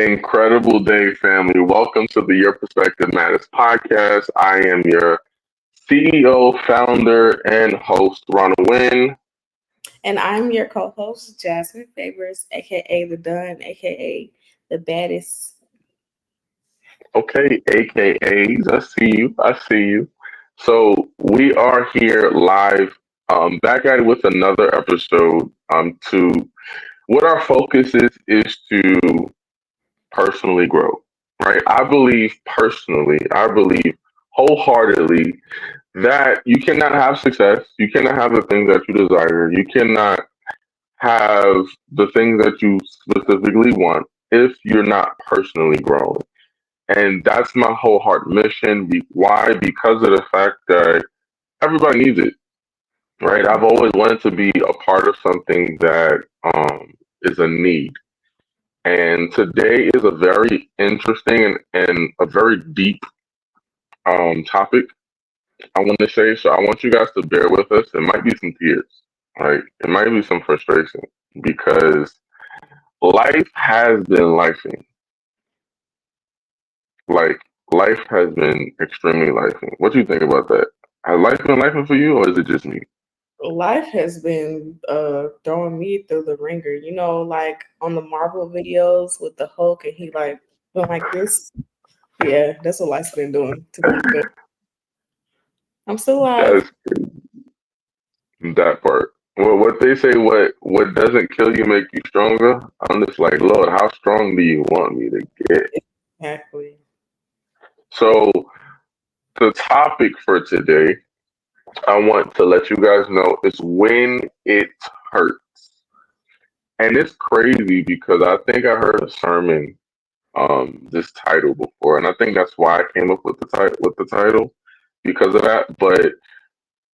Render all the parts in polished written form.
Incredible day, family. Welcome to the Your Perspective Matters podcast. I am your CEO, founder, and host, Ronald. And I'm your co-host, Jazmin Favors, aka the Dunn, aka the baddest. Okay, AKAs. I see you. I see you. So we are here live, back at it with another episode. To what our focus is to personally grow. Right. I believe wholeheartedly that you cannot have success. You cannot have the things that you desire. You cannot have the things that you specifically want if you're not personally growing. And that's my whole heart mission. Why? Because of the fact that everybody needs it, right? I've always wanted to be a part of something that is a need. And today is a very interesting and a very deep topic I want to say. So I want you guys to bear with us. It might be some tears, right? It might be some frustration because life has been lifing. Like life has been extremely lifing. What do you think about that? Has life been lifing for you, or is it just me? Life has been throwing me through the ringer. Like on the Marvel videos with the Hulk, and he went like this. Yeah, that's what life's been doing to me. But I'm still alive. That's that part. Well, what they say, what doesn't kill you make you stronger. I'm just like, Lord, how strong do you want me to get? Exactly. So the topic for today, I want to let you guys know is when it hurts. And it's crazy because I think I heard a sermon this title before, and I think that's why I came up with the title because of that. But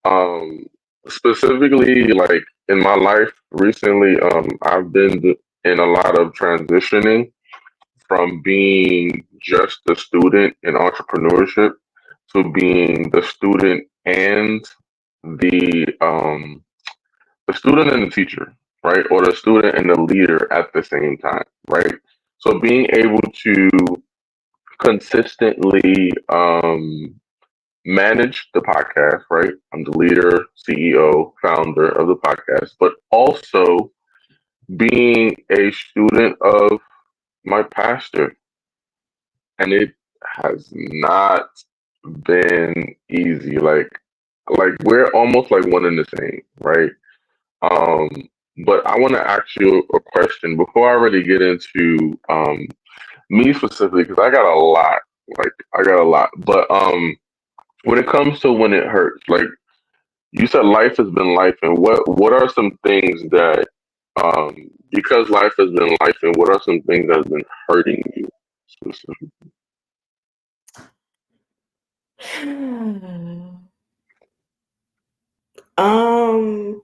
um specifically like in my life recently, I've been in a lot of transitioning from being just a student in entrepreneurship to being the the student and the teacher, right? Or the student and the leader at the same time, right? So being able to consistently manage the podcast, right? I'm the leader, CEO, founder of the podcast, but also being a student of my pastor. And it has not been easy. Like we're almost like one and the same, right? Um, but I want to ask you a question before I really get into me specifically, because I got a lot. Like I got a lot. But when it comes to when it hurts, like you said, life has been life, and what are some things that because life has been life, and what are some things that have been hurting you specifically? um,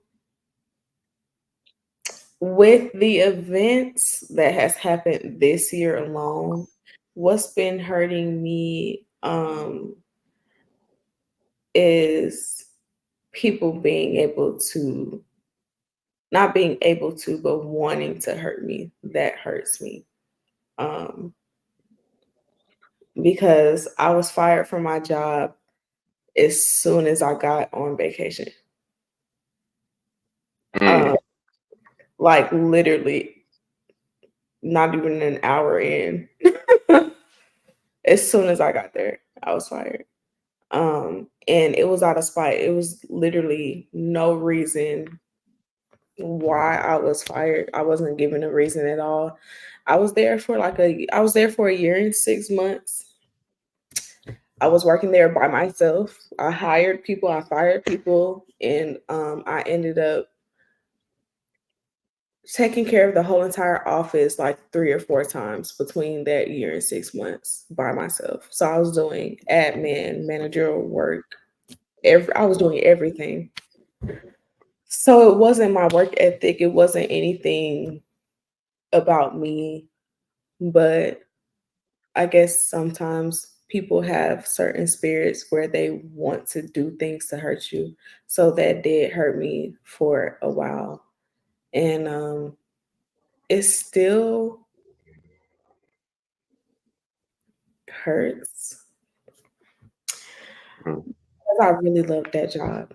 with the events that has happened this year alone, what's been hurting me is people being able to not being able to but wanting to hurt me. That hurts me. Um because I was fired from my job as soon as I got on vacation. Mm, Um like literally not even an hour in. As soon as I got there, I was fired. And it was out of spite. It was literally no reason why I was fired. I wasn't given a reason at all. I was there for a year and 6 months. I was working there by myself. I hired people, I fired people, and I ended up taking care of the whole entire office like 3 or 4 times between that year and 6 months by myself. So I was doing admin, managerial work. I was doing everything. So it wasn't my work ethic. It wasn't anything about me, but I guess sometimes people have certain spirits where they want to do things to hurt you. So that did hurt me for a while. And it's still hurts. Mm. I really love that job.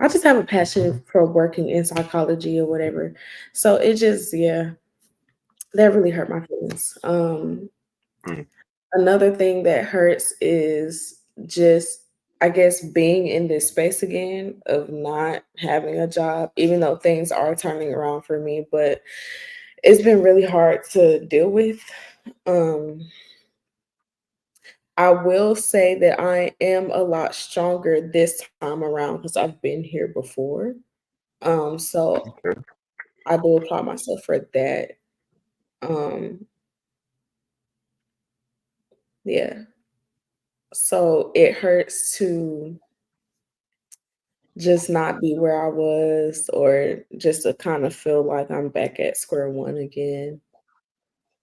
I just have a passion for working in psychology or whatever. So it just, yeah, that really hurt my feelings. Mm. Another thing that hurts is just, I guess, being in this space again of not having a job, even though things are turning around for me, but it's been really hard to deal with. Um, I will say that I am a lot stronger this time around because I've been here before. So Okay. I do applaud myself for that. Um, yeah. So it hurts to just not be where I was or just to kind of feel like I'm back at square one again.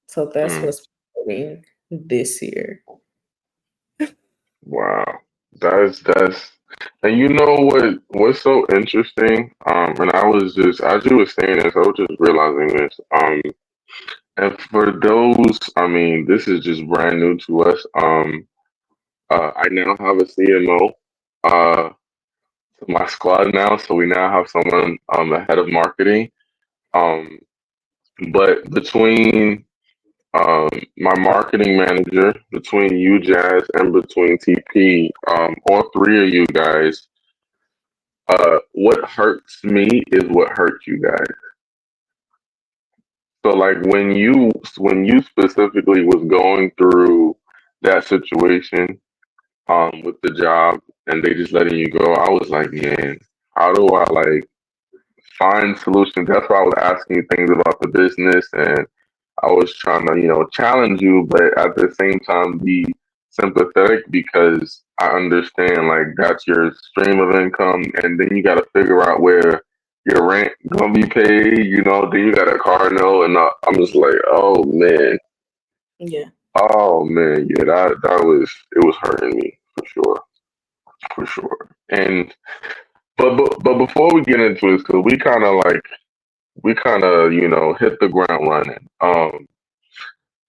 So that's Mm. what's happening this year. Wow. That's and you know what's so interesting? And I was just as you were saying this, I was just realizing this. And for those, I mean, this is just brand new to us. I now have a CMO. My squad now, so we now have someone the head of marketing. Um, but between my marketing manager, between you, Jazz, and between TP, all three of you guys, what hurts me is what hurts you guys. So like when you specifically was going through that situation with the job and they just letting you go, I was like, man, how do I like find solutions? That's why I was asking you things about the business and I was trying to, challenge you, but at the same time be sympathetic because I understand like that's your stream of income, and then you got to figure out where your rent gonna be paid. Then you got a car note, and I'm just like, Yeah. oh man, yeah, that was it was hurting me for sure. And but before we get into this, because we kind of hit the ground running.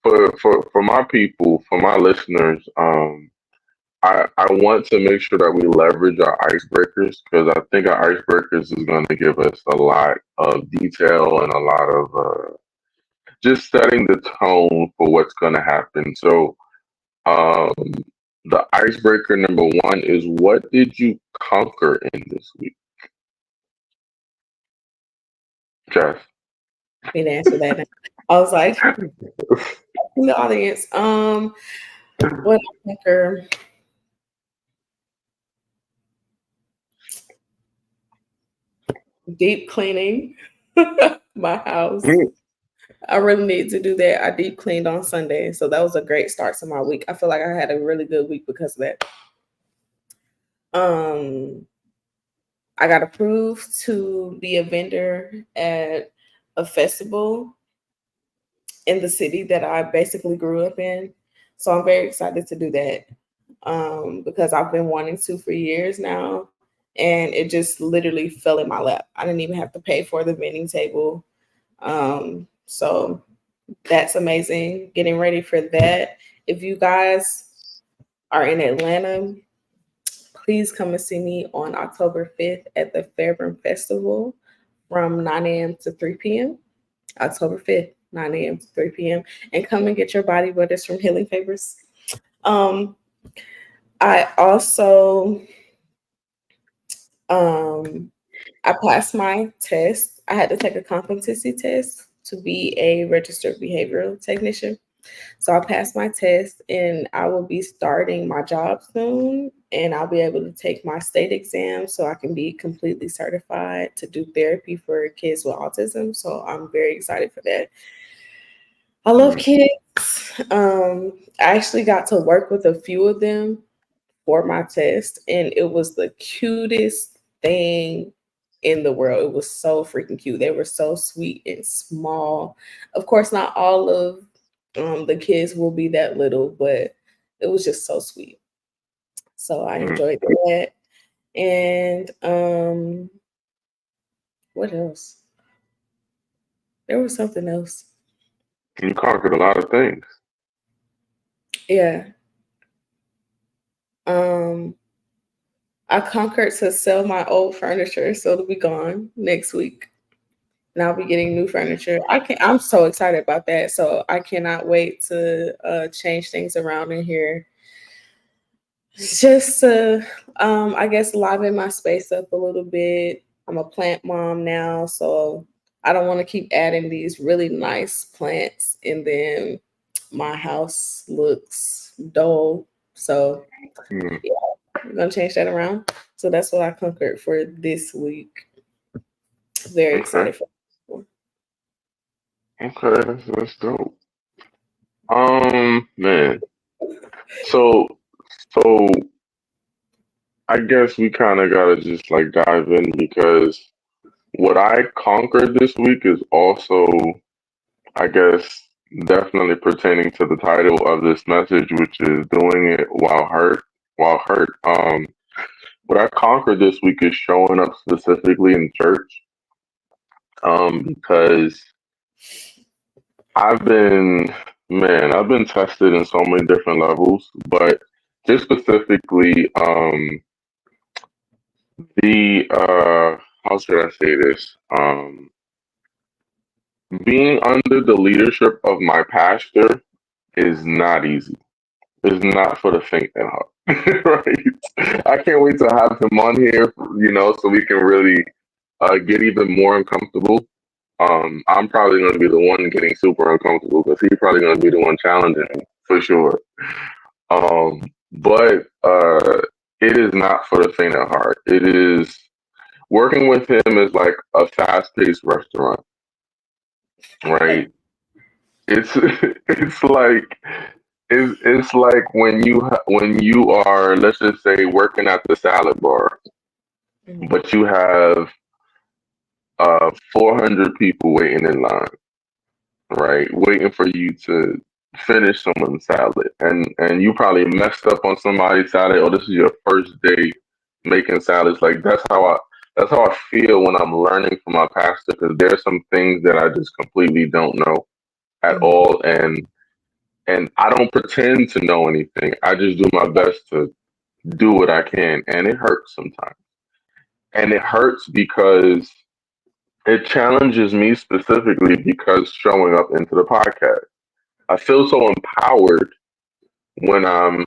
For my people, for my listeners, I want to make sure that we leverage our icebreakers because I think our icebreakers is going to give us a lot of detail and a lot of just setting the tone for what's going to happen. So, um, the icebreaker number one is what did you conquer in this week, Jeff? I need to answer that now. I was like, in the audience, what I conquer, deep cleaning my house. I really need to do that. I deep cleaned on Sunday, so that was a great start to my week. I feel like I had a really good week because of that. Um, I got approved to be a vendor at a festival in the city that I basically grew up in. So I'm very excited to do that because I've been wanting to for years now. And it just literally fell in my lap. I didn't even have to pay for the vending table. So that's amazing. Getting ready for that. If you guys are in Atlanta, please come and see me on October 5th at the Fairburn Festival from 9 a.m. to 3 p.m. October 5th, 9 a.m. to 3 p.m. And come and get your body butters from Healing Favors. Um, I also I passed my test. I had to take a competency test to be a registered behavioral technician. So I passed my test and I will be starting my job soon and I'll be able to take my state exam so I can be completely certified to do therapy for kids with autism. So I'm very excited for that. I love kids. I actually got to work with a few of them for my test, and it was the cutest thing in the world. It was so freaking cute. They were so sweet and small. Of course, not all of the kids will be that little, but it was just so sweet. So I Mm. enjoyed that. And what else? There was something else. You conquered a lot of things. Yeah. Um, I conquered to sell my old furniture, so it'll be gone next week, and I'll be getting new furniture. I'm so excited about that. So I cannot wait to change things around in here, just to I guess liven my space up a little bit. I'm a plant mom now, so I don't want to keep adding these really nice plants and then my house looks dull. So Mm, yeah, I'm gonna change that around. So that's what I conquered for this week. Very okay. excited for. Okay. That's dope. Man. So, so I guess we kind of gotta just like dive in because what I conquered this week is also, I guess, definitely pertaining to the title of this message, which is doing it while hurt. While hurt. What I conquered this week is showing up specifically in church. Because I've been, man, I've been tested in so many different levels, but just specifically, the how should I say this? Being under the leadership of my pastor is not easy. It's not for the faint at heart. Right? I can't wait to have him on here, so we can really get even more uncomfortable. I'm probably going to be the one getting super uncomfortable because he's probably going to be the one challenging me for sure. But it is not for the faint at heart. It is working with him is like a fast-paced restaurant, right? It's it's like it's like when you are, let's just say, working at the salad bar, Mhm. but you have 400 people waiting in line, right? Waiting for you to finish someone's salad, and you probably messed up on somebody's salad, or this is your first day making salads. Like that's how I feel when I'm learning from my pastor because there's some things that I just completely don't know at Mhm. all, and I don't pretend to know anything. I just do my best to do what I can, and it hurts sometimes. And it hurts because it challenges me specifically because showing up into the podcast. I feel so empowered when I'm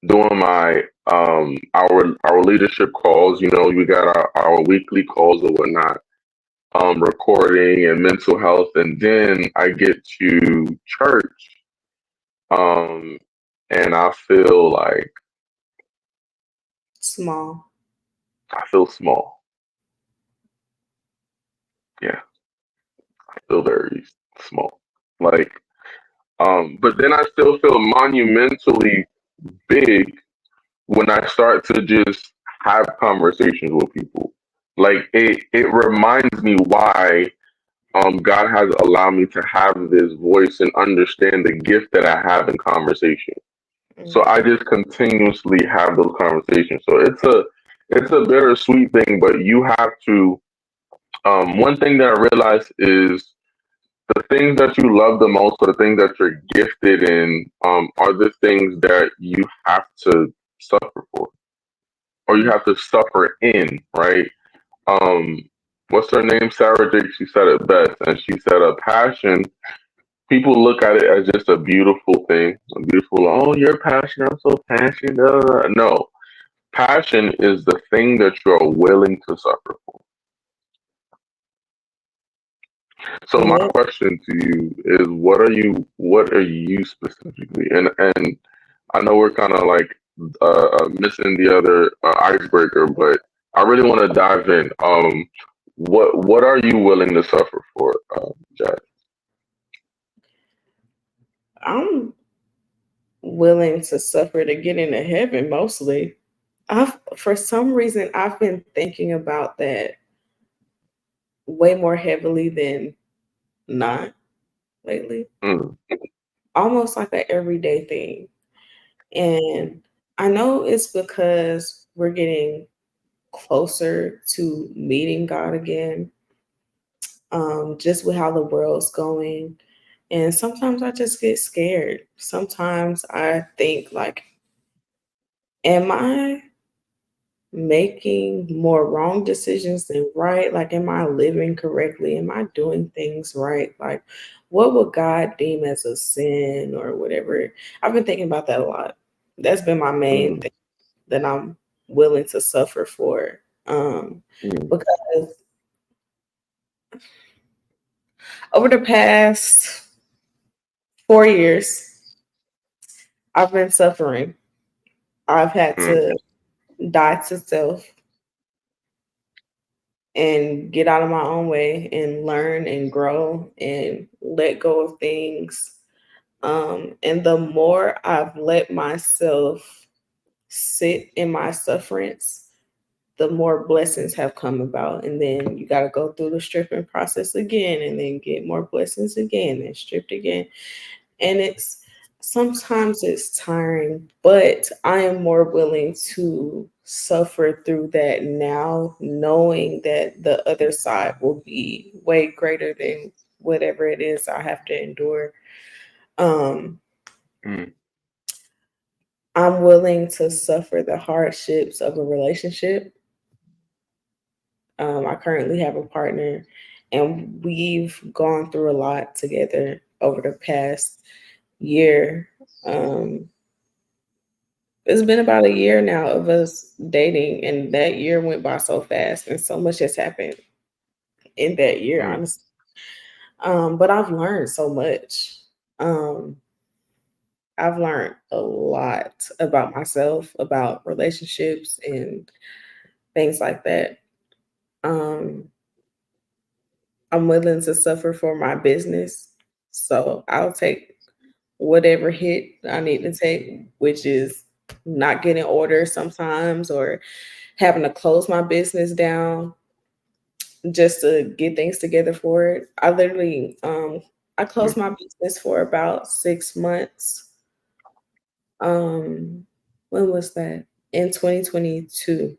doing my our leadership calls. We got our weekly calls or whatnot, recording and mental health, and then I get to church, um, and Small. I feel small. Yeah, I feel very small. Like, but then I still feel monumentally big when I start to just have conversations with people. Like it reminds me why God has allowed me to have this voice and understand the gift that I have in conversation. So Mhm. I just continuously have those conversations. So it's a bittersweet thing, but you have to. One thing that I realized is the things that you love the most, or the things that you're gifted in, are the things that you have to suffer for, or you Mhm. have to suffer in, right? Um, what's her name? Sarah Jake. She said it best, and she said, "A passion. People look at it as just a beautiful thing, a beautiful. Oh, you're passionate. I'm so passionate. No, passion is the thing that you're willing to suffer for. So my Yeah. question to you is, What are you specifically? And I know we're kind of like missing the other icebreaker, but I really want to dive in. What are you willing to suffer for, Jack? I'm willing to suffer to get into heaven mostly. I've For some reason I've been thinking about that way more heavily than not lately. Mm, Almost like a everyday thing. And I know it's because we're getting closer to meeting God again, just with how the world's going. And sometimes I just get scared. Sometimes I think like am I making more wrong decisions than right? Like, am I living correctly? Am I doing things right? Like, what would God deem as a sin or whatever? I've been thinking about that a lot. That's been my main mm, thing that I'm willing to suffer for. mm, Because over the past 4 years, I've been suffering. I've had mm, to die to self and get out of my own way and learn and grow and let go of things. And the more I've let myself sit in my sufferance, the more blessings have come about. And then you got to go through the stripping process again and then get more blessings again and stripped again. And it's sometimes it's tiring, but I am more willing to suffer through that now, knowing that the other side will be way greater than whatever it is I have to endure. Um, mm, I'm willing to suffer the hardships of a relationship. I currently have a partner, and we've gone through a lot together over the past year. Um, it's been about a year now of us dating, and that year went by so fast, and so much has happened in that year, mm, honestly. But I've learned so much. Um, I've learned a lot about myself, about relationships, and things like that. Um, I'm willing to suffer for my business, so I'll take whatever hit I need to take, which is not getting orders sometimes or having to close my business down just to get things together for it. I mm, closed my business for about 6 months. Um, when was that? In 2022.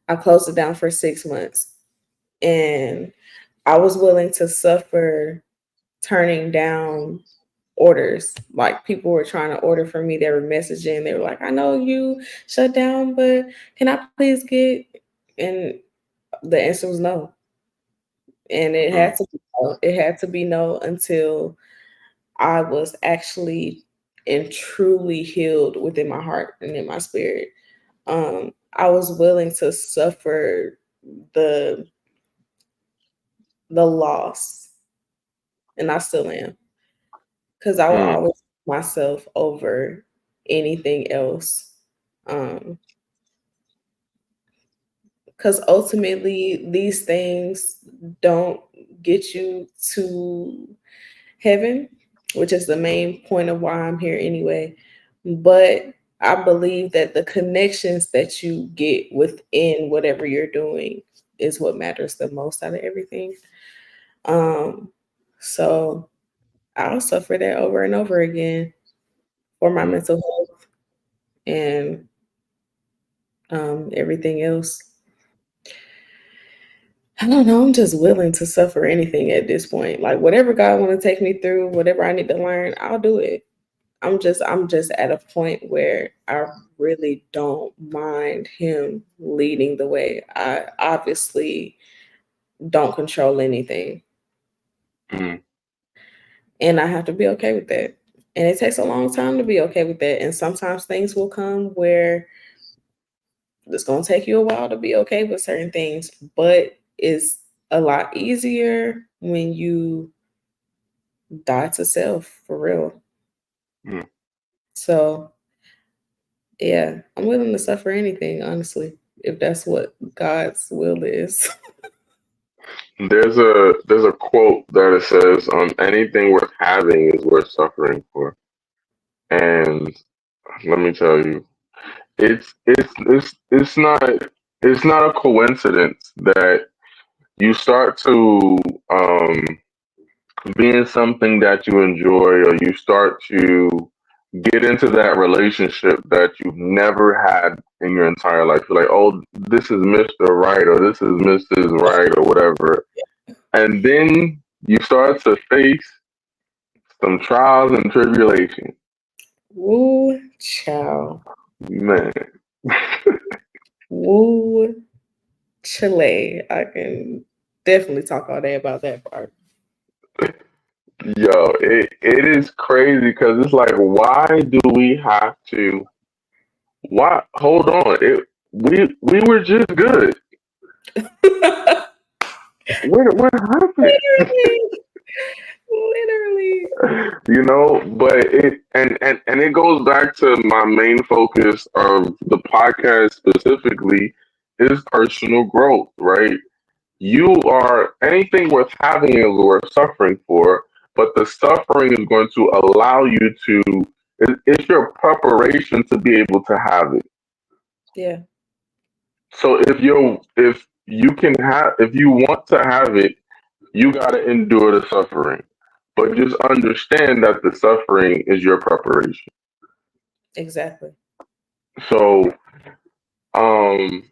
I closed it down for 6 months, and I was willing to suffer turning down orders. Like, people were trying to order from me. They were messaging. They were like, "I know you shut down, but can I please get?" And the answer was no. And it mm, had to be no. It had to be no until I was actually and truly healed within my heart and in my spirit. I was willing to suffer the the loss, and I still am, because I will mm, always put myself over anything else. Um, because ultimately these things don't get you to heaven, which is the main point of why I'm here anyway. But I believe that the connections that you get within whatever you're doing is what matters the most out of everything. Um, so I'll suffer that over and over again for my mm. mental health and everything else. I don't know. I'm just willing to suffer anything at this point. Like, whatever God want to take me through, whatever I need to learn, I'll do it. I'm just at a point where I really don't mind him leading the way. I obviously don't control anything, Mm, and I have to be okay with that. And it takes a long time to be okay with that. And sometimes things will come where it's going to take you a while to be okay with certain things, but it's a lot easier when you die to self for real. mm. So, yeah, I'm willing to suffer anything, honestly, if that's what God's will is. There's a quote that it says, anything worth having is worth suffering for. And let me tell you, it's not a coincidence that you start to um being something that you enjoy, or you start to get into that relationship that you've never had in your entire life. You're like, oh, this is Mr. Right, or this is Mrs. Right, or whatever. And then you start to face some trials and tribulations. Woo chow. Man, Woo Chile. I can definitely talk all day about that part. yo, it is crazy because it's like, why do we have to? Why? Hold on, we were just good. What happened? Literally. Literally. But it and it goes back to my main focus of the podcast specifically is personal growth, right? You are anything worth having is worth suffering for, but the suffering is going to allow you to it's your preparation to be able to have it. Yeah. So if you want to have it, you gotta endure the suffering. But just understand that the suffering is your preparation. Exactly. So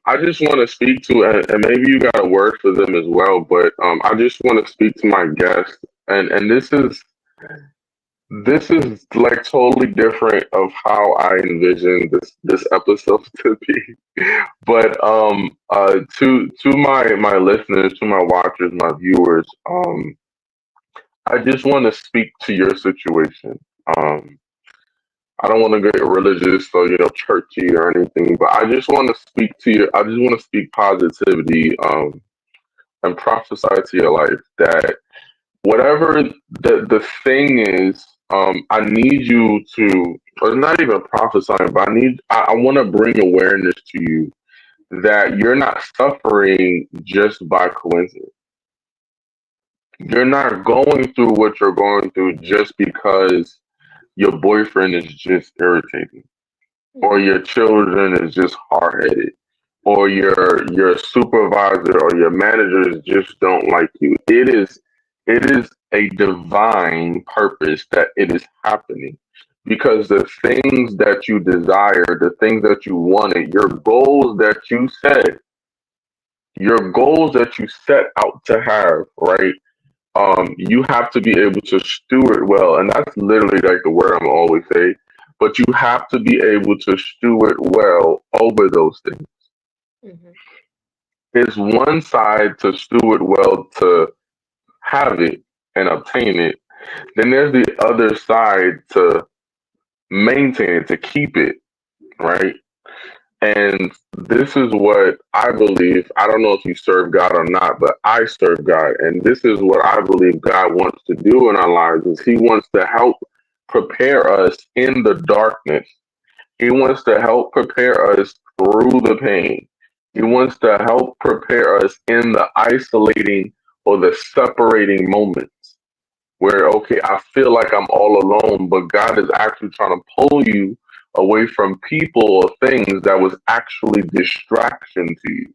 I just want to speak to, and maybe you got a word for them as well, but I just want to speak to my guest, and this is like totally different of how I envisioned this episode to be. But to my listeners, to my watchers, my viewers, I just want to speak to your situation. Um, I don't want to get religious or churchy or anything, but I just want to speak to you. I just want to speak positivity and prophesy to your life that whatever the thing is, I need you to, or not even prophesying, but I want to bring awareness to you that you're not suffering just by coincidence. You're not going through what you're going through just because your boyfriend is just irritating, or Mhm. your children is just hard headed, or your supervisor or your managers just don't like you. It is a divine purpose that it is happening because the things that you desire, the things that you wanted, your goals that you set out to have, right? You have to be able to steward well, and that's literally like the word I'm always say. But you have to be able to steward well over those things. Mhm. It's one side to steward well to have it and obtain it. Then there's the other side to maintain it, to keep it, right? And this is what I believe. I don't know if you serve God or not, but I serve God. And this is what I believe God wants to do in our lives is he wants to help prepare us in the darkness. He wants to help prepare us through the pain. He wants to help prepare us in the isolating or the separating moments where, okay, I feel like I'm all alone, but God is actually trying to pull you away from people or things that was actually distraction to you.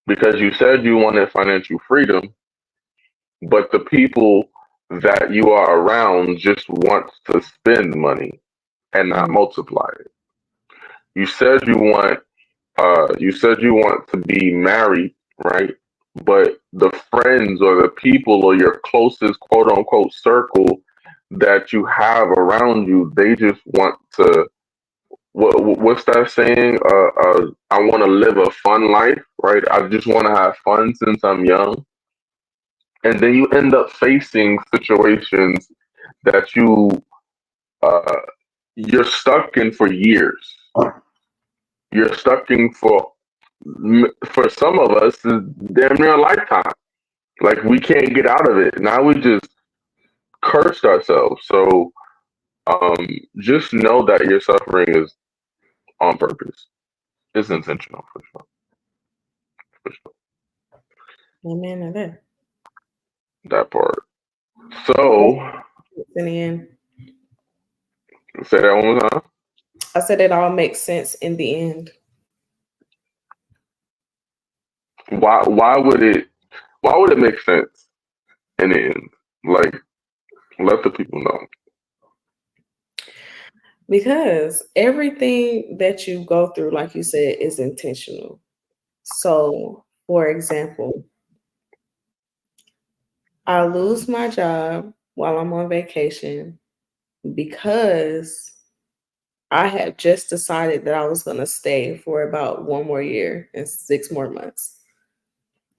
Because you said you wanted financial freedom, but the people that you are around just want to spend money and not Mhm. multiply it. You said you said you want to be married, right? But the friends or the people or your closest quote unquote circle that you have around you, they just want to what's that saying? I want to live a fun life, right? I just want to have fun since I'm young, and then you end up facing situations that uh, you're stuck in for years. You're stuck in for some of us is damn near a lifetime. Like we can't get out of it. Now we just cursed ourselves. So um, just know that your suffering is on purpose. It's intentional for sure. For sure. Amen to that. That part. That's So in the end. say that one more time. I said it all makes sense in the end. Why would it make sense in the end? Like let the people know. Because everything that you go through, like you said, is intentional. So, for example, I lose my job while I'm on vacation. because I had just decided that I was going to stay for about 1 more year and 6 more months.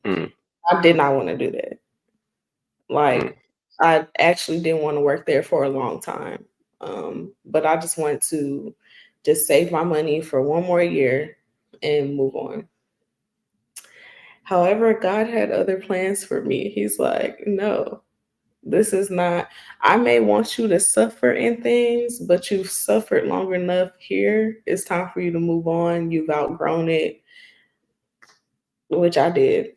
Mm, I did not want to do that. mm, Like, I actually didn't want to work there for a long time. But I just wanted to just save my money for 1 more year and move on. However, God had other plans for me. He's like, no, this is not, I may want you to suffer in things, but you've suffered long enough here. It's time for you to move on. You've outgrown it, which I did.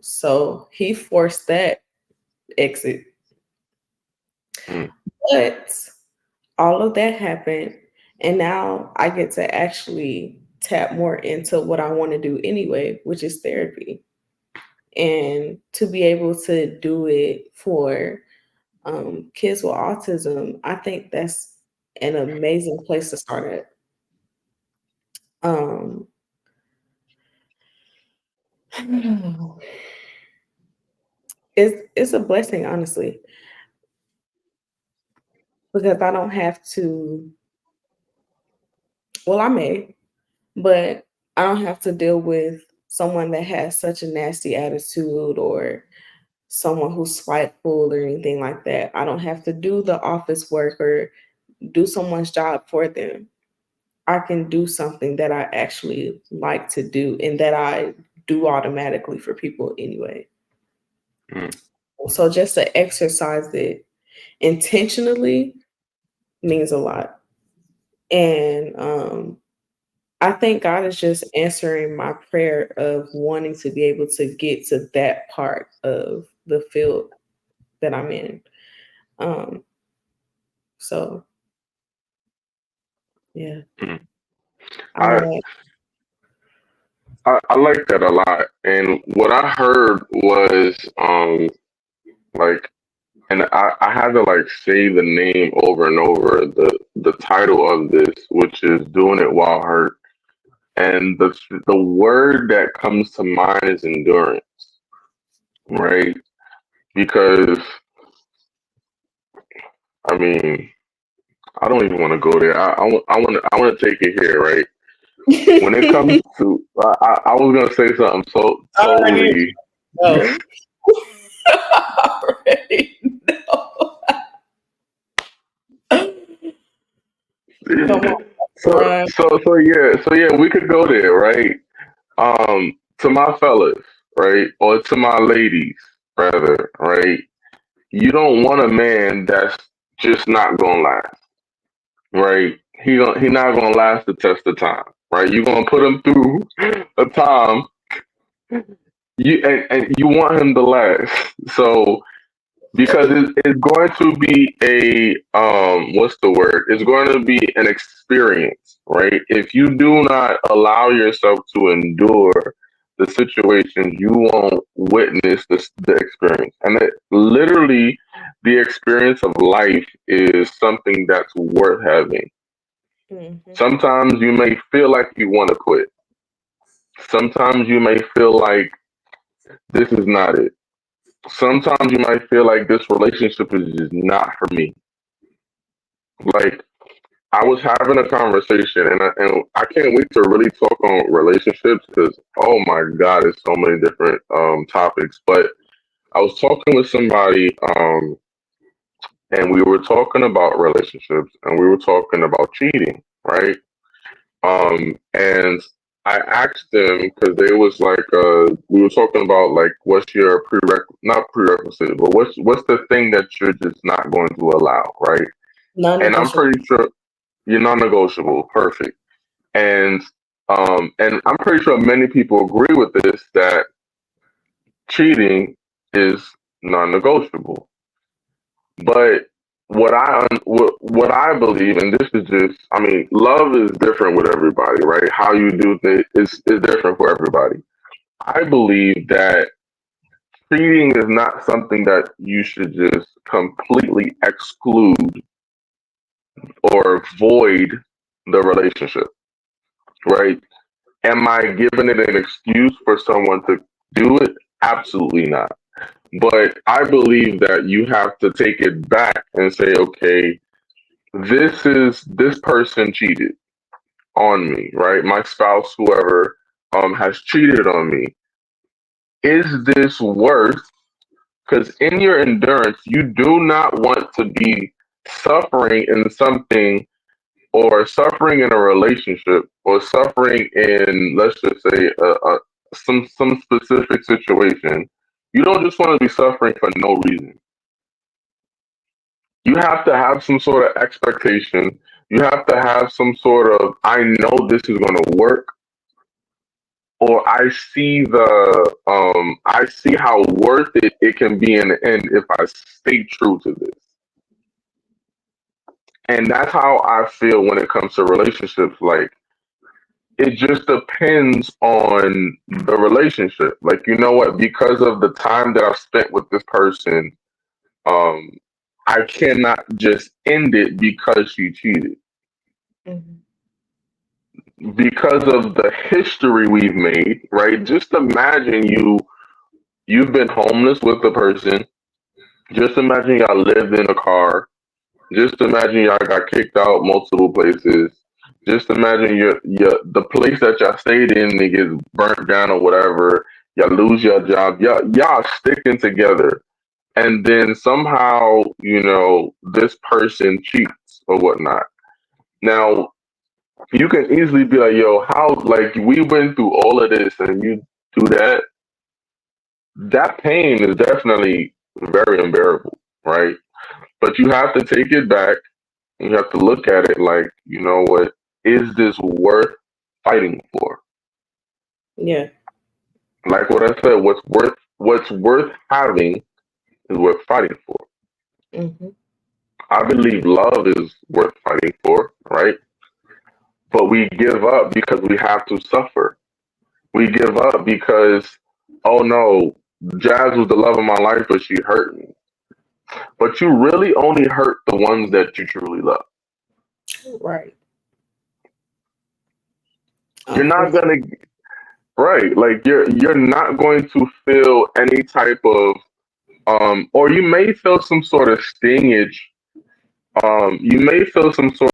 So he forced that exit. mm, But all of that happened. And now I get to actually tap more into what I want to do anyway, which is therapy. And to be able to do it for kids with autism, I think that's an amazing place to start at. Um, it's a blessing, honestly, because I don't have to. Well, I may, but I don't have to deal with someone that has such a nasty attitude or someone who's spiteful or anything like that. I don't have to do the office work or do someone's job for them. I can do something that I actually like to do and that I do automatically for people anyway. mm, So just to exercise it intentionally means a lot. And I think God is just answering my prayer of wanting to be able to get to that part of the field that I'm in. Um, so yeah, mm. I'm I, like, I like that a lot. And what I heard was like, and I had to like say the name over and over, the title of this, which is doing it while hurt. And the word that comes to mind is endurance, right? Because I mean, I don't even want to go there. I want to take it here, right? When it comes to, I was gonna say something so I already totally. know. I already know. Come on, Ryan. So yeah, we could go there, right? To my fellas, right, or to my ladies, rather, right? You don't want a man that's just not gonna last, right? He not gonna last the test of time, right? You gonna put him through a time, and you want him to last. So because it's going to be a what's the word? It's going to be an experience, right? If you do not allow yourself to endure the situation, you won't witness the experience. And literally, the experience of life is something that's worth having. Mhm. Sometimes you may feel like you want to quit. Sometimes you may feel like this is not it. Sometimes you might feel like this relationship is just not for me. Like I was having a conversation, and I can't wait to really talk on relationships because oh my god, it's so many different topics. But I was talking with somebody, and we were talking about relationships, and we were talking about cheating, right? And I asked them because they was like, we were talking about like, what's your not prerequisite, but what's the thing that you're just not going to allow, right? And I'm Non-negotiable. pretty sure you're non-negotiable, perfect. And I'm pretty sure many people agree with this that cheating is non-negotiable. But what I believe, and this is just, I mean, love is different with everybody, right? How you do things is different for everybody. I believe that cheating is not something that you should just completely exclude or void the relationship, right? Am I giving it an excuse for someone to do it? Absolutely not. But I believe that you have to take it back and say, okay, this person cheated on me, right? My spouse, whoever, has cheated on me. Is this worth? Because in your endurance, you do not want to be suffering in something, or suffering in a relationship, or suffering in, let's just say, some specific situation. You don't just want to be suffering for no reason. You have to have some sort of expectation. You have to have some sort of, I know this is going to work, or I see how worth it can be in the end if I stay true to this. And that's how I feel when it comes to relationships. Like, it just depends on the relationship. Like, you know what? Because of the time that I've spent with this person, um, I cannot just end it because she cheated. Mhm. Because of the history we've made, right? Just imagine you've been homeless with the person. Just imagine y'all lived in a car. Just imagine y'all got kicked out multiple places. Just imagine your the place that y'all stayed in, it gets burnt down or whatever. Y'all lose your job. Y'all sticking together, and then somehow, this person cheats or whatnot. Now, you can easily be like, "Yo, how? Like, we went through all of this, and you do that." That pain is definitely very unbearable, right? But you have to take it back. You have to look at it like, you know what? Is this worth fighting for? Yeah. Like what I said, what's worth having is worth fighting for. Hmm. I believe love is worth fighting for, right? But we give up because we have to suffer. We give up because, oh no, Jazz was the love of my life, but she hurt me. But you really only hurt the ones that you truly love. Right. You're not Unfortunately. gonna, right? Like, you're not going to feel any type of, or you may feel some sort of stingage. You may feel some sort.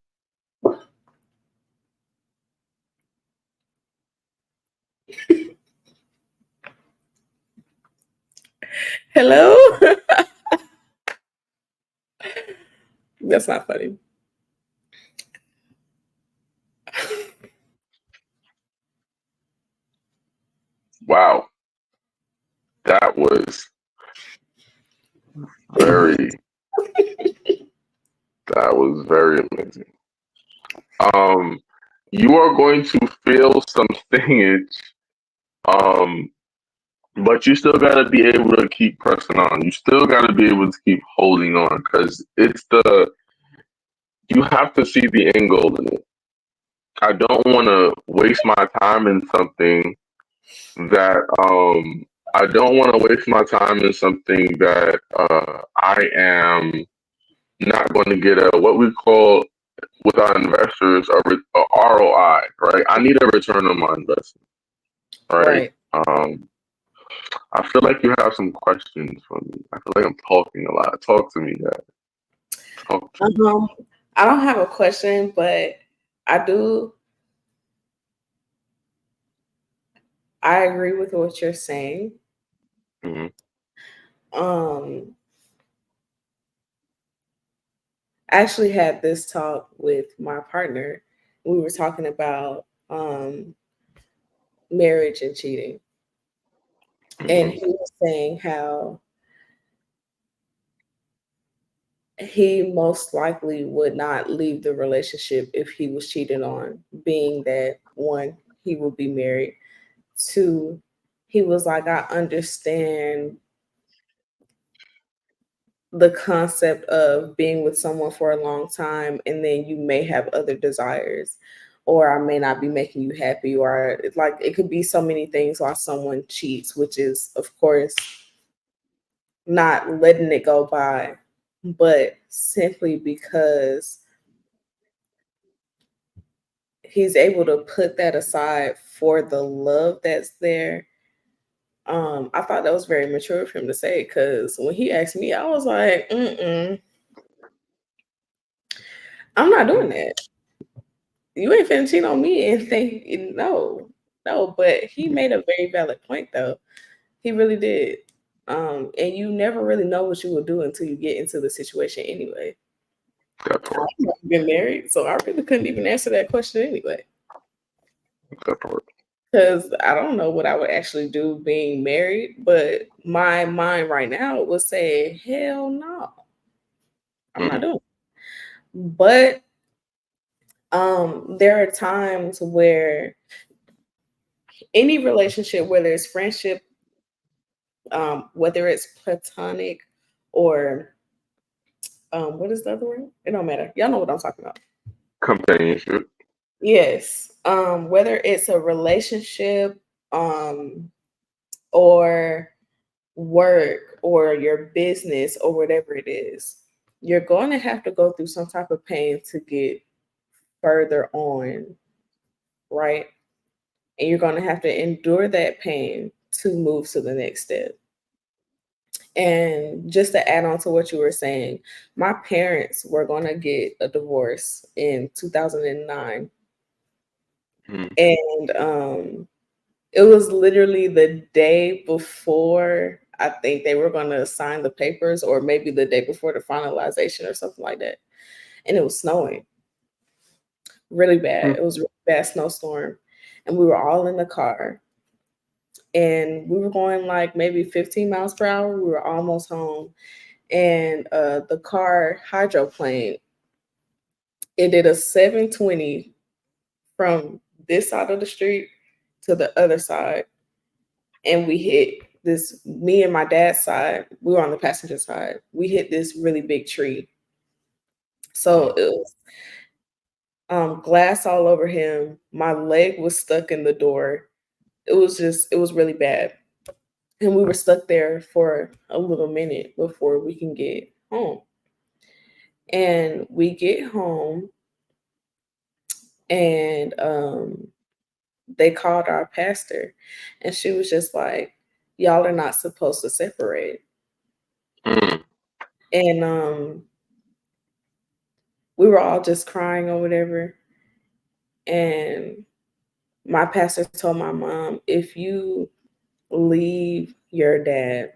Hello? That's not funny. Wow, that was very, that was very amazing. Um, you are going to feel some stingage, um, but you still got to be able to keep pressing on. You still got to be able to keep holding on, because you have to see the end goal in it. I don't want to waste my time in something that I don't want to waste my time in something that I am not going to get a, what we call with our investors, a ROI, right? I need a return on my investment, right? Right. I feel like you have some questions for me. I feel like I'm talking a lot. Talk to me, guys. Talk to me. Um, I don't have a question, but I do. I agree with what you're saying. Hmm. Um, I actually had this talk with my partner. We were talking about marriage and cheating, and Hmm. he was saying how he most likely would not leave the relationship if he was cheated on, being that one, he would be married. Two, he was like, I understand the concept of being with someone for a long time and then you may have other desires, or I may not be making you happy, or it's like it could be so many things why someone cheats, which is of course not letting it go by, but simply because he's able to put that aside for the love that's there, I thought that was very mature of him to say, because when he asked me, I was like, I'm not doing that. You ain't finna cheat on me and think no, no. But he made a very valid point though. He really did. And you never really know what you will do until you get into the situation anyway. That I've part. never been married, so I really couldn't even answer that question anyway. That part. Because I don't know what I would actually do being married, but my mind right now would say, hell no, I'm not Mm. doing it. But there are times where any relationship, whether it's friendship, whether it's platonic or what is the other word? It don't matter. Y'all know what I'm talking about. Companionship. Yes. Whether it's a relationship, um, or work or your business or whatever it is, you're going to have to go through some type of pain to get further on, right? And you're going to have to endure that pain to move to the next step. And just to add on to what you were saying, my parents were going to get a divorce in 2009. Mm. And it was literally the day before I think they were going to sign the papers, or maybe the day before the finalization or something like that. And it was snowing really bad. Mm. It was a really bad snowstorm. And we were all in the car, and we were going like maybe 15 miles per hour. We were almost home. And the car hydroplaned. It did a 720 from this side of the street to the other side. And we hit this, me and my dad's side, we were on the passenger side. We hit this really big tree. So Mm. it was glass all over him. My leg was stuck in the door. It was really bad. And we were stuck there for a little minute before we can get home. And we get home, and they called our pastor, and she was just like, y'all are not supposed to separate. Mm. And we were all just crying or whatever. And my pastor told my mom, if you leave your dad,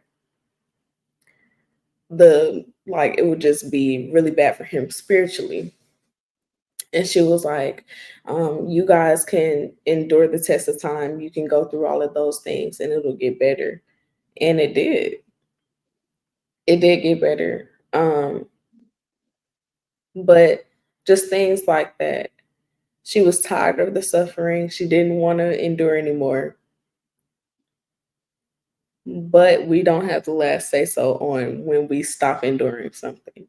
the like it would just be really bad for him spiritually. And she was like, you guys can endure the test of time. You can go through all of those things and it'll get better. And it did. It did get better. But just things like that. She was tired of the suffering. She didn't want to endure anymore. But we don't have the last say so on when we stop enduring something.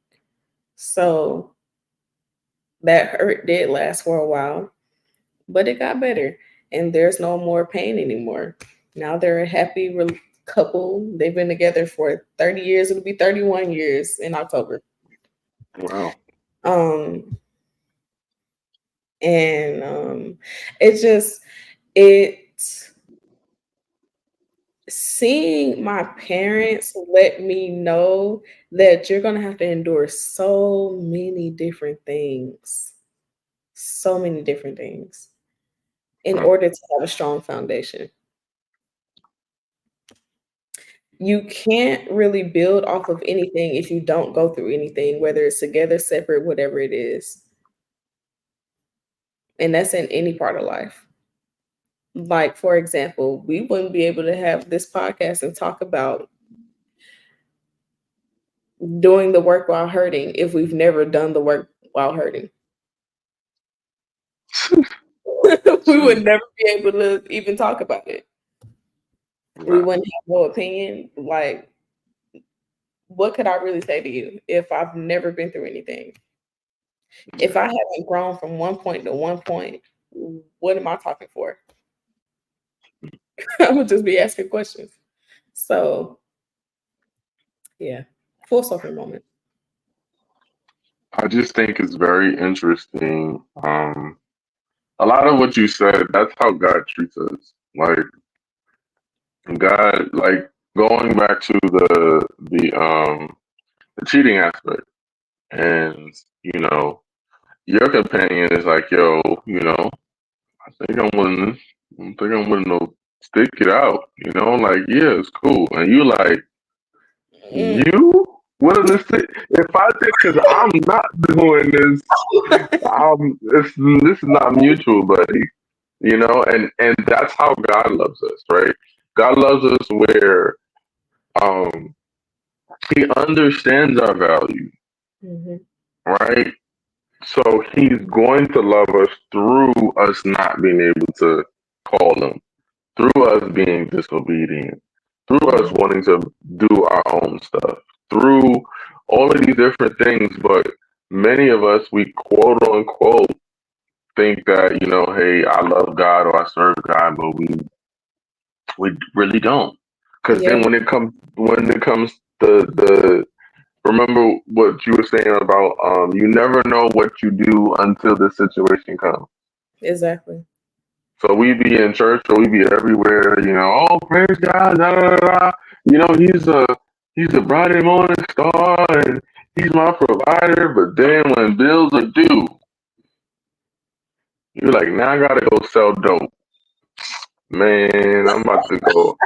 So that hurt did last for a while, but it got better. And there's no more pain anymore. Now they're a happy couple. They've been together for 30 years. It'll be 31 years in October. Wow. Um, and it just, it, seeing my parents let me know that you're going to have to endure so many different things, so many different things in Mm. order to have a strong foundation. You can't really build off of anything if you don't go through anything, whether it's together, separate, whatever it is. And that's in any part of life. Like, for example, we wouldn't be able to have this podcast and talk about doing the work while hurting if we've never done the work while hurting. We would Jeez. never be able to even talk about it. We Wow. wouldn't have no opinion. Like, what could I really say to you if I've never been through anything? If Yeah. I haven't grown from one point to one point, what am I talking for? I would just be asking questions. So, yeah, full circle moment. I just think it's very interesting. A lot of what you said, that's how God treats us. Like, God, like going back to the cheating aspect, and you know, your companion is like, yo, I think I'm willing to stick it out, like, yeah, it's cool, and you like, Mm. you willing to stick? If I did, because I'm not doing this, this is not mutual, buddy. And that's how God loves us, right? God loves us where um He understands our value, Mhm. right? So He's going to love us through us not being able to call Him, through us being disobedient, through us Mhm. wanting to do our own stuff, through all of these different things. But many of us, we quote unquote think that, hey, I love God or I serve God, but we really don't. Because then Yeah, when it comes the remember what you were saying about you never know what you do until the situation comes. exactly. So we be in church or we be everywhere, oh praise God, da, da, da, da. He's a bright and morning star and he's my provider, but then when bills are due, you're like, now I gotta go sell dope. Man, I'm about to go.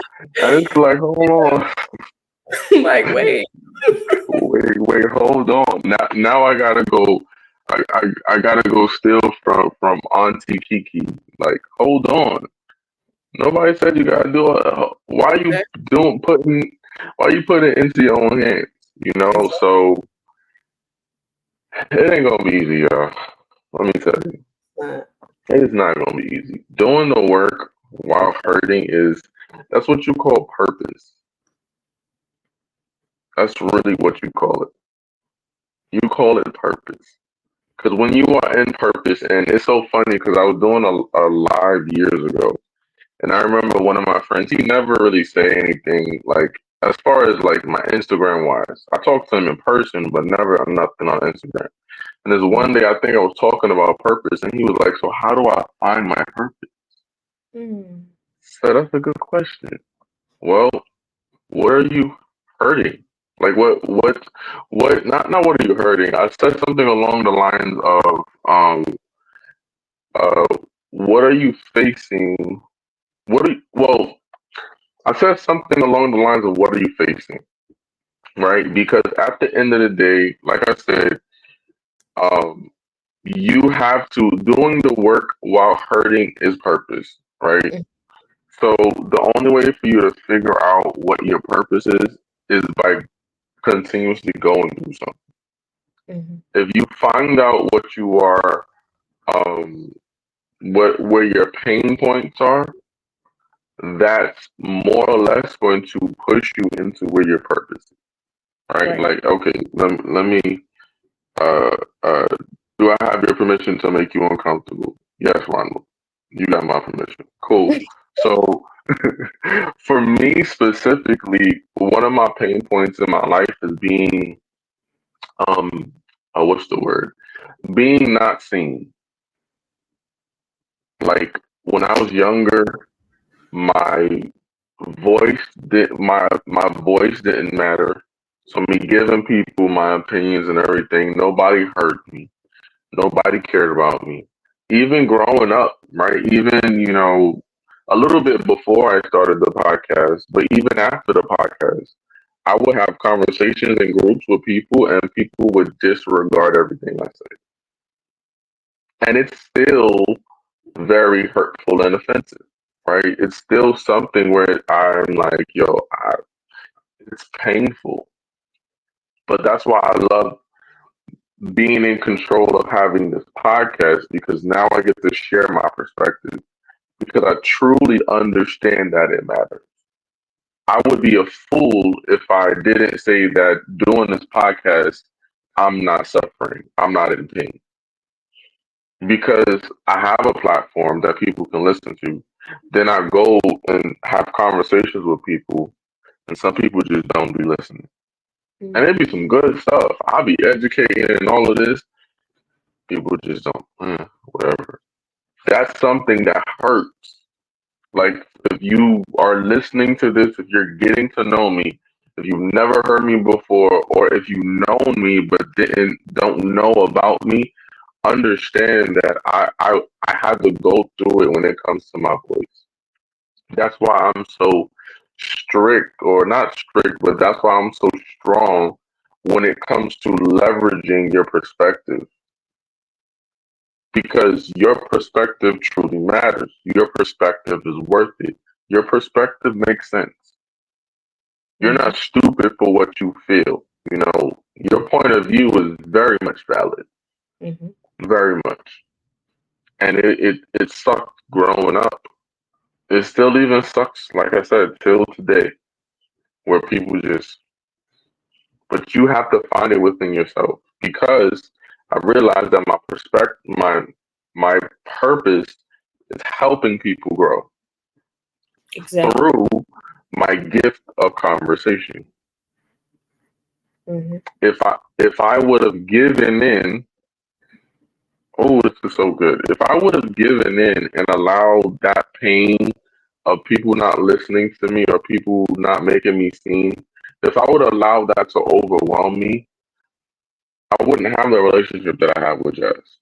And it's like, hold on. Like, wait. Wait, hold on. Now I gotta go. I gotta go steal from Auntie Kiki. Like, hold on. Nobody said you gotta do it. Why you Exactly. doing putting? Why you putting it into your own hands? So it ain't gonna be easy, y'all. Let me tell you, Exactly. it is not gonna be easy. Doing the work while hurting that's what you call purpose. That's really what you call it. You call it purpose. Because when you are in purpose, and it's so funny because I was doing a live years ago, and I remember one of my friends, he never really say anything like as far as like my Instagram wise. I talked to him in person, but never nothing on Instagram. And there's one day I think I was talking about purpose, and he was like, "So how do I find my purpose?" Mm. So that's a good question. Well, where are you hurting? Like what? Not what are you hurting? I said something along the lines of uh, what are you facing? Well, I said something along the lines of what are you facing, right? Because at the end of the day, like I said, um, you have to doing the work while hurting is purpose, right? Mm. So the only way for you to figure out what your purpose is by continuously going through something. Mhm. If you find out what you are, um, what where your pain points are, that's more or less going to push you into where your purpose is, right? Right. Like, okay, let me, uh, uh, do I have your permission to make you uncomfortable? Yes, Ronald, you got my permission. Cool. So, for me specifically, one of my pain points in my life is being, um, what's the word? Being not seen. Like, when I was younger, my my voice didn't matter. So me giving people my opinions and everything, nobody heard me. Nobody cared about me. Even growing up, right? Even, a little bit before I started the podcast, but even after the podcast, I would have conversations in groups with people and people would disregard everything I say. And it's still very hurtful and offensive, right? It's still something where I'm like, yo, it's painful. But that's why I love being in control of having this podcast because now I get to share my perspective because I truly understand that it matters. I would be a fool if I didn't say that doing this podcast, I'm not suffering, I'm not in pain because I have a platform that people can listen to. Then I go and have conversations with people, and some people just don't be listening. And Mm. it'd be some good stuff. I'll be educating and all of this. People just don't, whatever. That's something that hurts. Like, if you are listening to this, if you're getting to know me, if you've never heard me before, or if you've known me but don't know about me, understand that I had to go through it when it comes to my voice. That's why I'm so strict, or not strict, but that's why I'm so strong when it comes to leveraging your perspective. Because your perspective truly matters. Your perspective is worth it. Your perspective makes sense. You're Mm-hmm. not stupid for what you feel. Your point of view is very much valid. Mm-hmm. Very much. And it sucked growing up. It still even sucks, like I said, till today, where people just, but you have to find it within yourself. Because I realized that my purpose is helping people grow Exactly. through my gift of conversation. Mm-hmm. If I would have given in, oh, this is so good. If I would have given in and allowed that pain of people not listening to me or people not making me seen, if I would allow that to overwhelm me, I wouldn't have the relationship that I have with Jazz.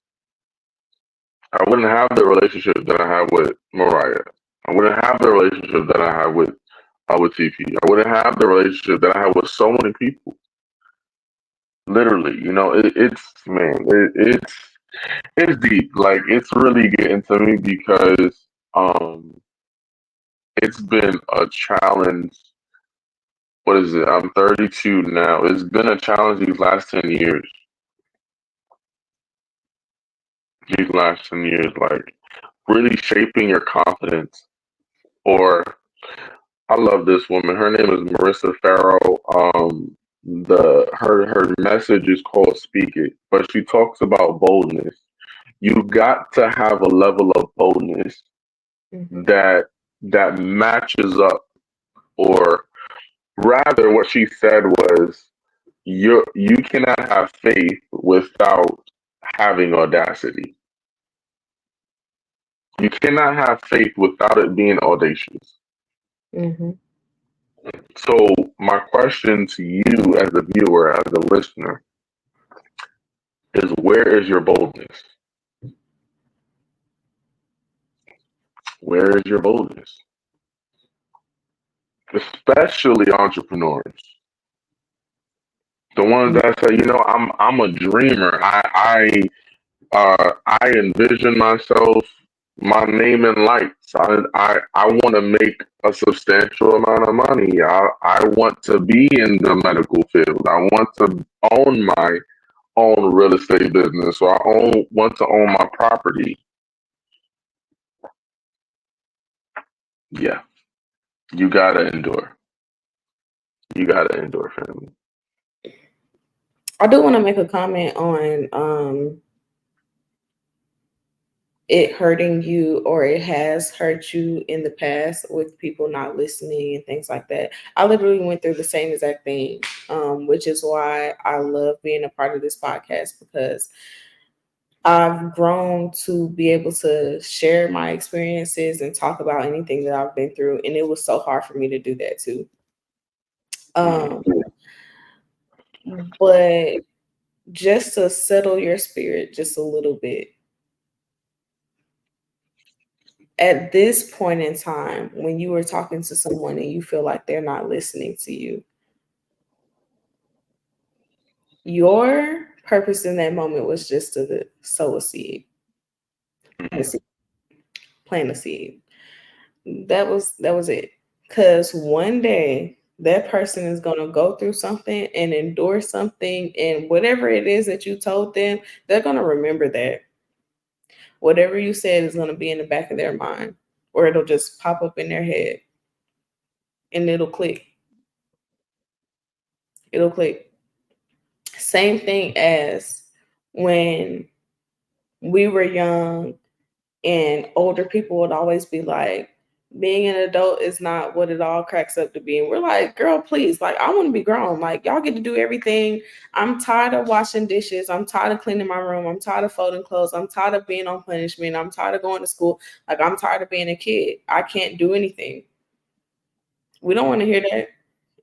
I wouldn't have the relationship that I have with Mariah. I wouldn't have the relationship that I have with TP. I wouldn't have the relationship that I have with so many people. Literally, it's man, it's deep. Like, it's really getting to me because it's been a challenge. What is it? I'm 32 now. It's been a challenge these last 10 years. These last 10 years, like, really shaping your confidence. Or, I love this woman. Her name is Marissa Farrow. Her message is called "Speak It," but she talks about boldness. You got to have a level of boldness Mm-hmm. that matches up, or rather, what she said was, you cannot have faith without having audacity. You cannot have faith without it being audacious. Mm-hmm. So my question to you, as a viewer, as a listener, is, where is your boldness? Where is your boldness? Especially entrepreneurs, the ones that say, I'm a dreamer. I envision myself, my name in lights. I want to make a substantial amount of money. I want to be in the medical field. I want to own my own real estate business. So want to own my property. Yeah, you gotta endure. You gotta endure, family. I do want to make a comment on it hurting you, or it has hurt you in the past with people not listening and things like that. I literally went through the same exact thing, which is why I love being a part of this podcast, because I've grown to be able to share my experiences and talk about anything that I've been through. And it was so hard for me to do that too. Um, but just to settle your spirit just a little bit, at this point in time, when you were talking to someone and you feel like they're not listening to you, your purpose in that moment was just to sow a seed, a seed, plant a seed. That was it. Because one day that person is going to go through something and endure something, and whatever it is that you told them, they're going to remember that. Whatever you said is going to be in the back of their mind, or it'll just pop up in their head and it'll click. It'll click. Same thing as when we were young and older people would always be like, Being an adult is not what it all cracks up to be. And we're like, girl, please, like, I want to be grown. Like, y'all get to do everything. I'm tired of washing dishes. I'm tired of cleaning my room. I'm tired of folding clothes. I'm tired of being on punishment. I'm tired of going to school. Like, I'm tired of being a kid. I can't do anything. We don't want to hear that.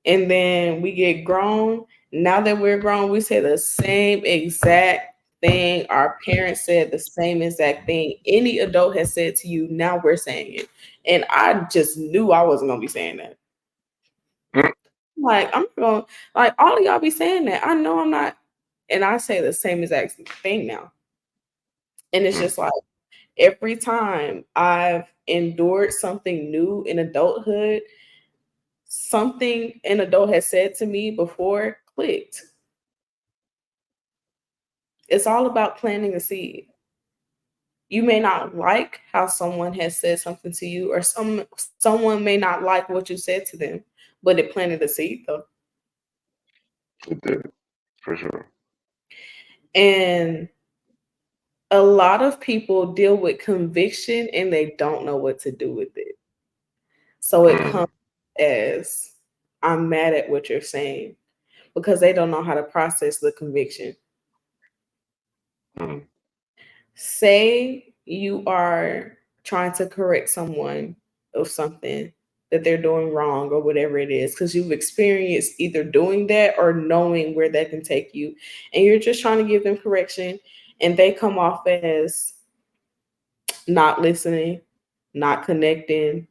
And then we get grown. Now that we're grown, we say the same exact thing. Our parents said the same exact thing. Any adult has said to you, now we're saying it. And I just knew I wasn't gonna be saying that. Mm, Like, I'm going, like, all of y'all be saying that. I know I'm not. And I say the same exact thing now. And it's mm, just like every time I've endured something new in adulthood, something an adult has said to me before clicked. It's all about planting a seed. You may not like how someone has said something to you, or someone may not like what you said to them, but it planted a seed though. it did, for sure. And a lot of people deal with conviction and they don't know what to do with it. So it Mm, comes as, I'm mad at what you're saying, because they don't know how to process the conviction. mm, Say you are trying to correct someone of something that they're doing wrong or whatever it is, because you've experienced either doing that or knowing where that can take you, and you're just trying to give them correction, and they come off as not listening, not connecting,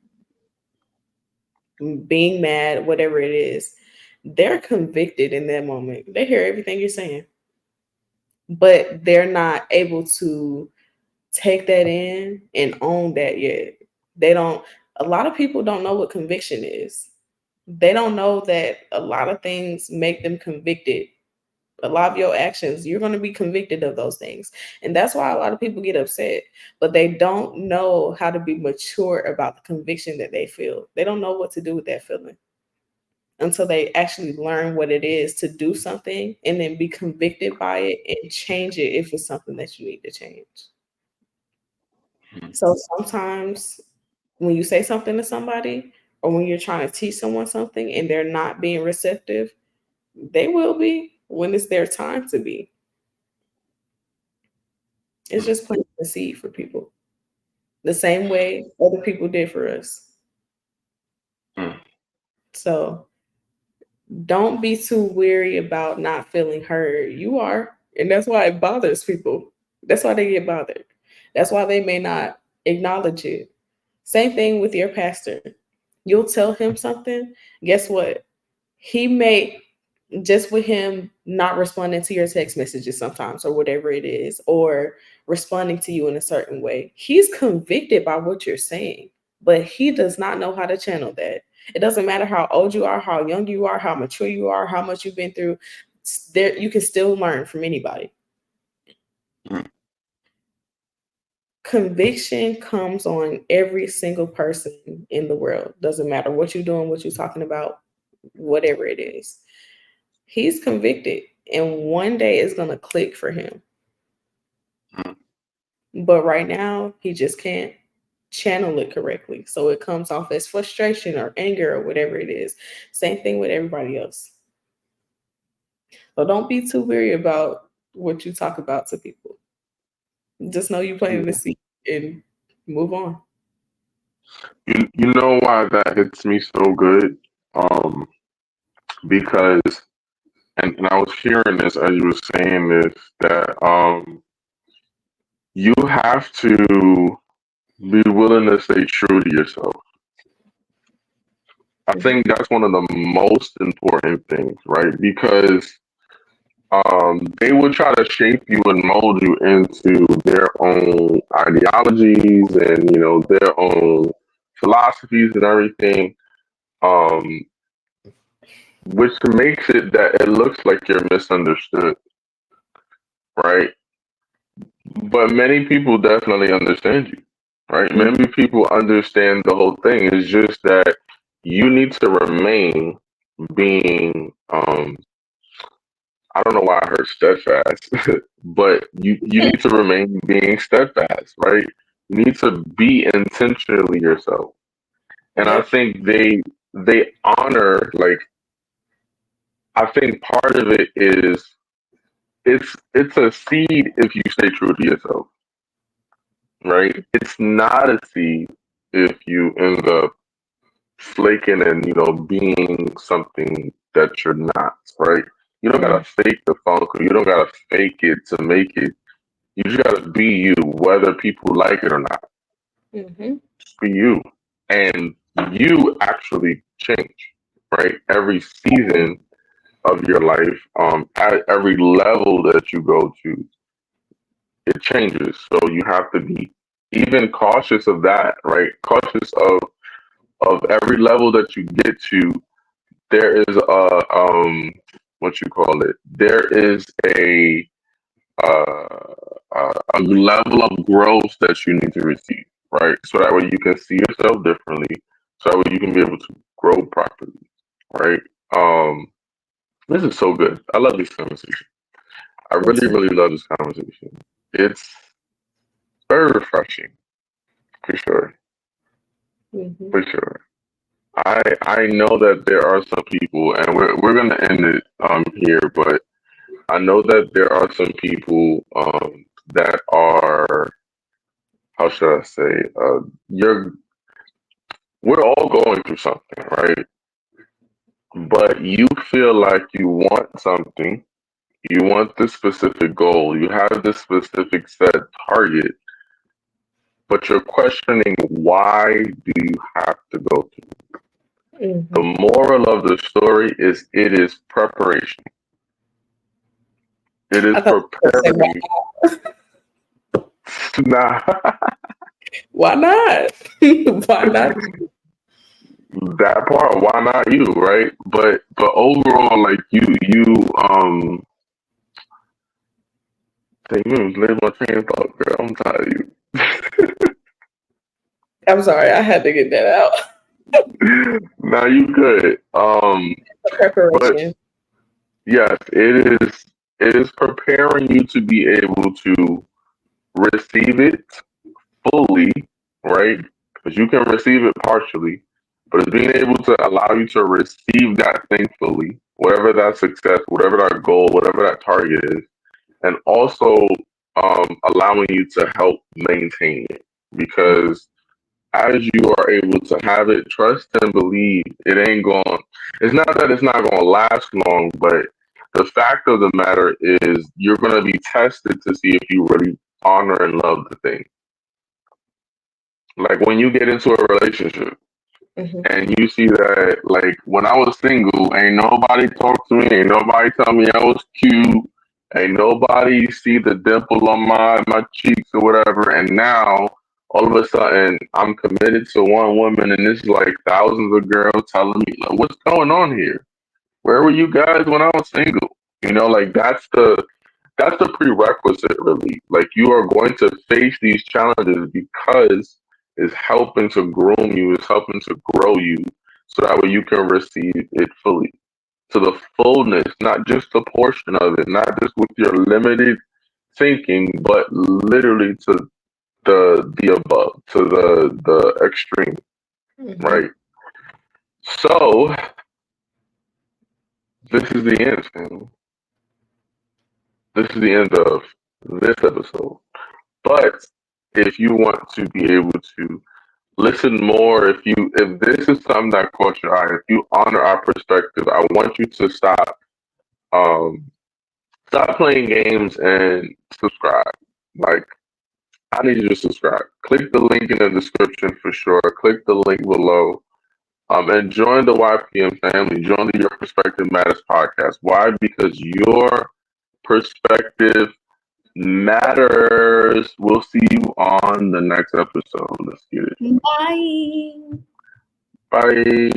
being mad, whatever it is. They're convicted in that moment. They hear everything you're saying, but they're not able to take that in and own that yet. They don't, a lot of people don't know what conviction is. They don't know that a lot of things make them convicted. A lot of your actions, you're going to be convicted of those things. And that's why a lot of people get upset, but they don't know how to be mature about the conviction that they feel. They don't know what to do with that feeling until they actually learn what it is to do something and then be convicted by it and change it if it's something that you need to change. mm, So sometimes when you say something to somebody, or when you're trying to teach someone something and they're not being receptive, they will be when it's their time to be. It's mm, just planting the seed for people the same way other people did for us. mm, So don't be too weary about not feeling heard. You are. And that's why it bothers people. That's why they get bothered. That's why they may not acknowledge it. Same thing with your pastor. You'll tell him something. Guess what? He may, just with him not responding to your text messages sometimes or whatever it is, or responding to you in a certain way, he's convicted by what you're saying, but he does not know how to channel that. It doesn't matter how old you are, how young you are, how mature you are, how much you've been through. There, you can still learn from anybody. mm, Conviction comes on every single person in the world. Doesn't matter what you're doing, what you're talking about, whatever it is. He's convicted, and one day it's going to click for him. mm. But right now, he just can't channel it correctly. So it comes off as frustration or anger or whatever it is. Same thing with everybody else. So don't be too weary about what you talk about to people. Just know you planted the Yeah. seed and move on. You know why that hits me so good? Um, because and I was hearing this as you were saying this, that you have to be willing to stay true to yourself. I Mhm. think that's one of the most important things, right? Because they will try to shape you and mold you into their own ideologies and their own philosophies and everything, um, which makes it that it looks like you're misunderstood, right? But many people definitely understand you, right? Mhm. Many people understand the whole thing. It's just that you need to remain being I don't know why I heard steadfast, but you need to remain being steadfast, right? You need to be intentionally yourself. And I Yep. think they honor, like, I think part of it is it's a seed if you stay true to yourself, right? It's not a seed if you end up flaking and being something that you're not, right? You don't gotta fake the funk, or you don't gotta fake it to make it. You just gotta be you, whether people like it or not. Mm-hmm. Just be you, and you actually change, right? Every season of your life, at every level that you go to, it changes. So you have to be even cautious of that, right? Cautious of every level that you get to. There is what you call it. There is uh, a level of growth that you need to receive, right? So that way you can see yourself differently. So that way you can be able to grow properly, right? Um, this is so good. I love this conversation. I Me really, too. really love this conversation. It's very refreshing, for sure, Mm-hmm. for sure. I know that there are some people, and we're gonna end it here, but I know that there are some people that are, how should I say, you're we're all going through something, right? But you feel like you want something, you want this specific goal, you have this specific set target, but you're questioning, why do you have to go through? The Mm-hmm. moral of the story is, it is preparation. It is I thought you were gonna say preparing. Nah, why not? Why not? that part. Why not you, right? But overall, like, dang, you made my train of thought, girl. I'm tired of I'm sorry, I had to get that out. you. Now you good. But Preparation. yes, it is preparing you to be able to receive it fully, right? Because you can receive it partially, but it's being able to allow you to receive that thing fully, whatever that success, whatever that goal, whatever that target is, and also allowing you to help maintain it. Because as you are able to have it, trust and believe, it ain't going. It's not that it's not going to last long, but the fact of the matter is, you're going to be tested to see if you really honor and love the thing. Like, when you get into a relationship Mm-hmm. and you see that, like, when I was single, ain't nobody talk to me, ain't nobody tell me I was cute, ain't nobody see the dimple on my cheeks or whatever, and now all of a sudden I'm committed to one woman, and it's like thousands of girls telling me, like, what's going on here? Where were you guys when I was single? Like, that's the prerequisite, really. Like, you are going to face these challenges because it's helping to groom you, it's helping to grow you, so that way you can receive it fully, to the fullness, not just a portion of it, not just with your limited thinking, but literally to the above, to the extreme, Mm-hmm. right? So this is the end, fam. This is the end of this episode. But if you want to be able to listen more, if this is something that caught your eye, if you honor our perspective, I want you to um stop playing games and subscribe. Like, I need you to subscribe. Click the link in the description for sure. Click the link below. And join the YPM family. Join the Your Perspective Matters podcast. Why? Because your perspective matters. We'll see you on the next episode. Let's get it. Bye. Bye.